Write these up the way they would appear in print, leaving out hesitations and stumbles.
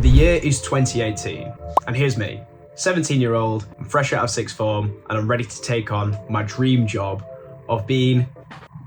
The year is 2018, and here's me, 17-year-old, I'm fresh out of sixth form, and I'm ready to take on my dream job of being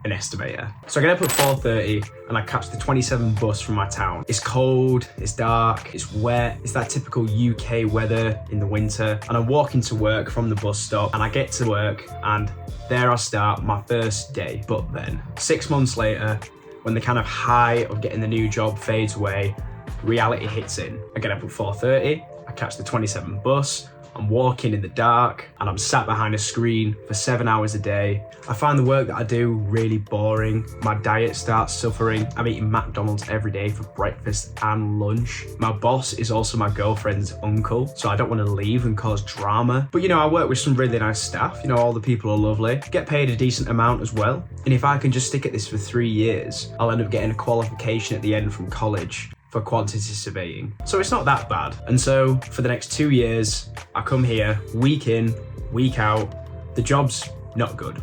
an estimator. So I get up at 4:30 and I catch the 27 bus from my town. It's cold, it's dark, it's wet, it's that typical UK weather in the winter. And I'm walking to work from the bus stop and I get to work and there I start my first day. But then 6 months later, when the kind of high of getting the new job fades away, reality hits in. I get up at 4:30, I catch the 27 bus, I'm walking in the dark and I'm sat behind a screen for 7 hours a day. I find the work that I do really boring. My diet starts suffering. I'm eating McDonald's every day for breakfast and lunch. My boss is also my girlfriend's uncle, so I don't want to leave and cause drama. But I work with some really nice staff. All the people are lovely. Get paid a decent amount as well. And if I can just stick at this for 3 years, I'll end up getting a qualification at the end from college for quantity surveying. So it's not that bad. And so for the next 2 years, I come here week in, week out. The job's not good,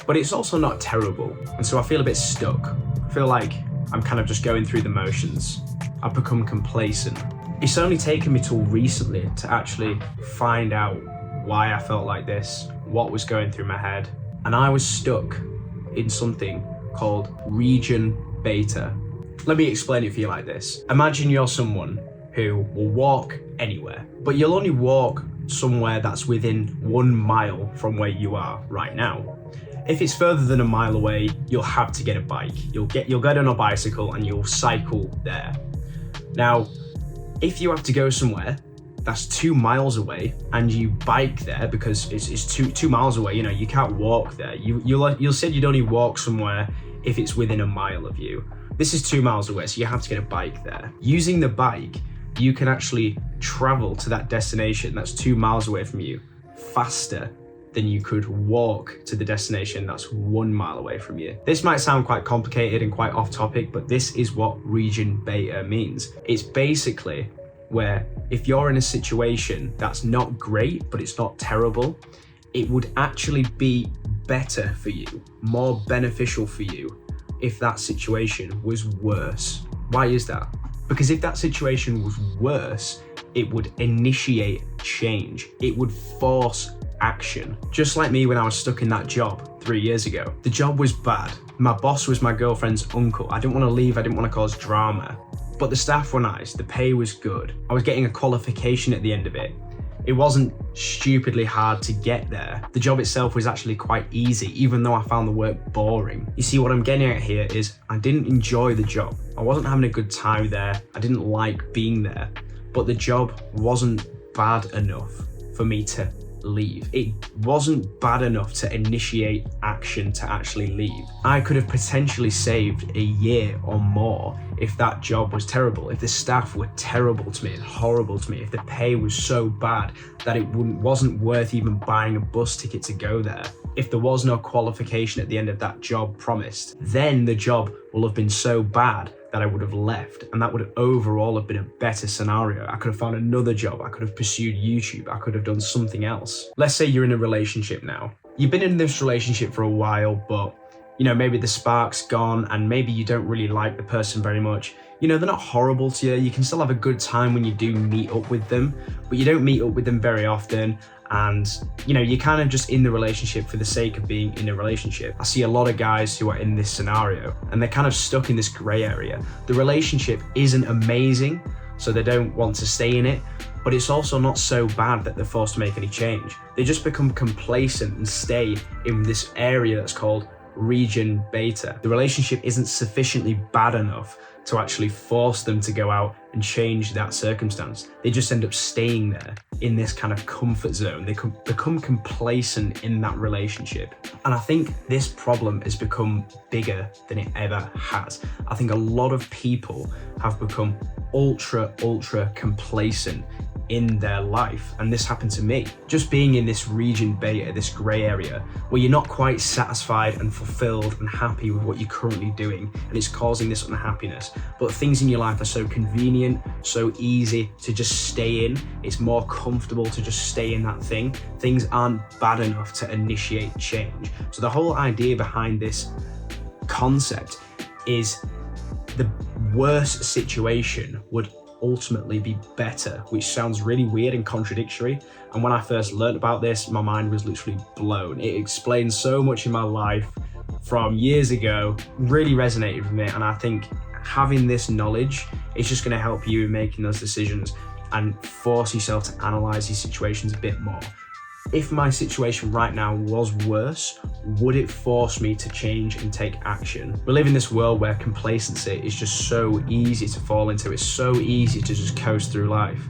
but it's also not terrible. And so I feel a bit stuck. I feel like I'm kind of just going through the motions. I've become complacent. It's only taken me till recently to actually find out why I felt like this, what was going through my head. And I was stuck in something called Region Beta. Let me explain it for you like this. Imagine you're someone who will walk anywhere, but you'll only walk somewhere that's within 1 mile from where you are right now. If it's further than a mile away, you'll have to get a bike. You'll get on a bicycle and you'll cycle there. Now, if you have to go somewhere that's 2 miles away and you bike there because it's two miles away, you can't walk there. You'll said you'd only walk somewhere if it's within a mile of you. This is 2 miles away, so you have to get a bike there. Using the bike, you can actually travel to that destination that's 2 miles away from you faster than you could walk to the destination that's 1 mile away from you. This might sound quite complicated and quite off topic, but this is what Region Beta means. It's basically where if you're in a situation that's not great, but it's not terrible, it would actually be better for you, more beneficial for you, if that situation was worse. Why is that? Because if that situation was worse, it would initiate change. It would force action. Just like me when I was stuck in that job 3 years ago. The job was bad. My boss was my girlfriend's uncle. I didn't want to leave, I didn't want to cause drama. But the staff were nice, the pay was good. I was getting a qualification at the end of it. It wasn't stupidly hard to get there. The job itself was actually quite easy, even though I found the work boring. You see, what I'm getting at here is I didn't enjoy the job. I wasn't having a good time there. I didn't like being there, but the job wasn't bad enough for me to leave. It wasn't bad enough to initiate action to actually leave. I could have potentially saved a year or more if that job was terrible, if the staff were terrible to me and horrible to me, if the pay was so bad that it wasn't worth even buying a bus ticket to go there. If there was no qualification at the end of that job promised, then the job will have been so bad that I would have left, and that would overall have been a better scenario. I could have found another job, I could have pursued YouTube, I could have done something else. Let's say you're in a relationship now. You've been in this relationship for a while, but maybe the spark's gone and maybe you don't really like the person very much. They're not horrible to you. You can still have a good time when you do meet up with them, but you don't meet up with them very often. And you're kind of just in the relationship for the sake of being in a relationship. I see a lot of guys who are in this scenario and they're kind of stuck in this gray area. The relationship isn't amazing, so they don't want to stay in it, but it's also not so bad that they're forced to make any change. They just become complacent and stay in this area that's called Region Beta. The relationship isn't sufficiently bad enough to actually force them to go out and change that circumstance. They just end up staying there in this kind of comfort zone. They become complacent in that relationship. And I think this problem has become bigger than it ever has. I think a lot of people have become ultra complacent in their life, and this happened to me. Just being in this Region Beta, this grey area, where you're not quite satisfied and fulfilled and happy with what you're currently doing, and it's causing this unhappiness. But things in your life are so convenient, so easy to just stay in. It's more comfortable to just stay in that thing. Things aren't bad enough to initiate change. So the whole idea behind this concept is the worst situation would ultimately be better, which sounds really weird and contradictory. And when I first learned about this, my mind was literally blown. It explains so much in my life from years ago, really resonated with me. And I think having this knowledge is just going to help you in making those decisions and force yourself to analyze these situations a bit more. If my situation right now was worse, would it force me to change and take action? We live in this world where complacency is just so easy to fall into. It's so easy to just coast through life.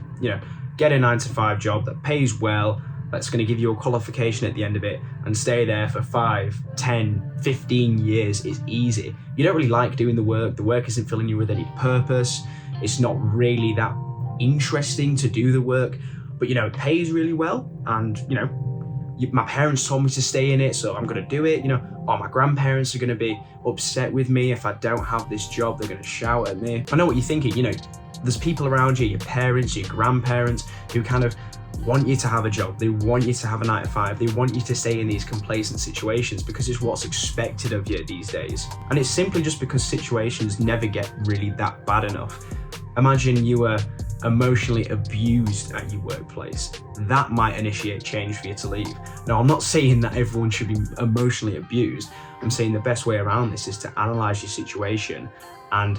Get a 9-to-5 job that pays well, that's going to give you a qualification at the end of it, and stay there for 5, 10, 15 years is easy. You don't really like doing the work isn't filling you with any purpose, it's not really that interesting to do the work, but it pays really well, and my parents told me to stay in it, so I'm going to do it. Or my grandparents are going to be upset with me if I don't have this job, they're going to shout at me. I know what you're thinking, there's people around you, your parents, your grandparents, who kind of want you to have a job, they want you to have a 9-to-5, they want you to stay in these complacent situations because it's what's expected of you these days. And it's simply just because situations never get really that bad enough. Imagine you were emotionally abused at your workplace. That might initiate change for you to leave. Now, I'm not saying that everyone should be emotionally abused. I'm saying the best way around this is to analyze your situation and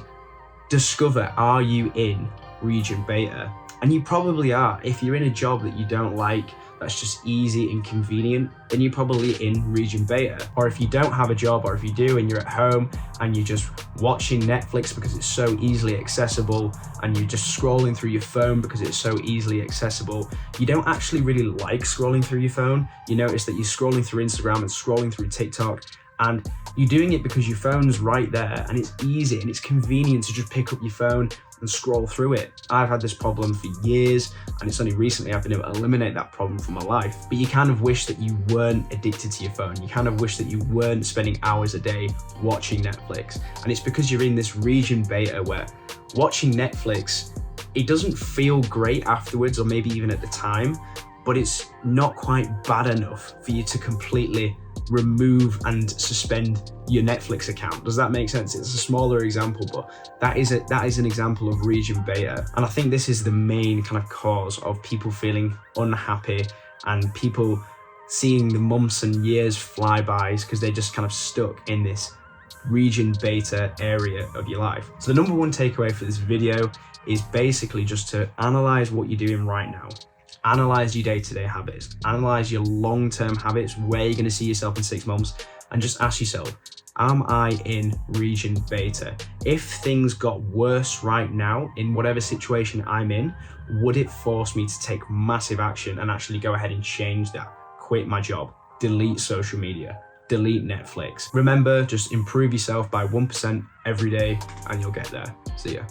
discover, are you in region beta? And you probably are. If you're in a job that you don't like, that's just easy and convenient, then you're probably in region beta. Or if you don't have a job, or if you do and you're at home and you're just watching Netflix because it's so easily accessible, and you're just scrolling through your phone because it's so easily accessible, you don't actually really like scrolling through your phone. You notice that you're scrolling through Instagram and scrolling through TikTok, and you're doing it because your phone's right there and it's easy and it's convenient to just pick up your phone and scroll through it. I've had this problem for years, and it's only recently I've been able to eliminate that problem from my life. But you kind of wish that you weren't addicted to your phone. You kind of wish that you weren't spending hours a day watching Netflix. And it's because you're in this region beta where watching Netflix, it doesn't feel great afterwards, or maybe even at the time, but it's not quite bad enough for you to completely remove and suspend your Netflix account. Does that make sense? It's a smaller example, but that is an example of region beta. And I think this is the main kind of cause of people feeling unhappy and people seeing the months and years fly by, because they're just kind of stuck in this region beta area of your life. So the number one takeaway for this video is basically just to analyze what you're doing right now. Analyze your day-to-day habits, analyze your long-term habits, where you're going to see yourself in 6 months, and just ask yourself, am I in region beta? If things got worse right now in whatever situation I'm in, would it force me to take massive action and actually go ahead and change that? Quit my job, delete social media, delete Netflix. Remember, just improve yourself by 1% every day and you'll get there. See ya.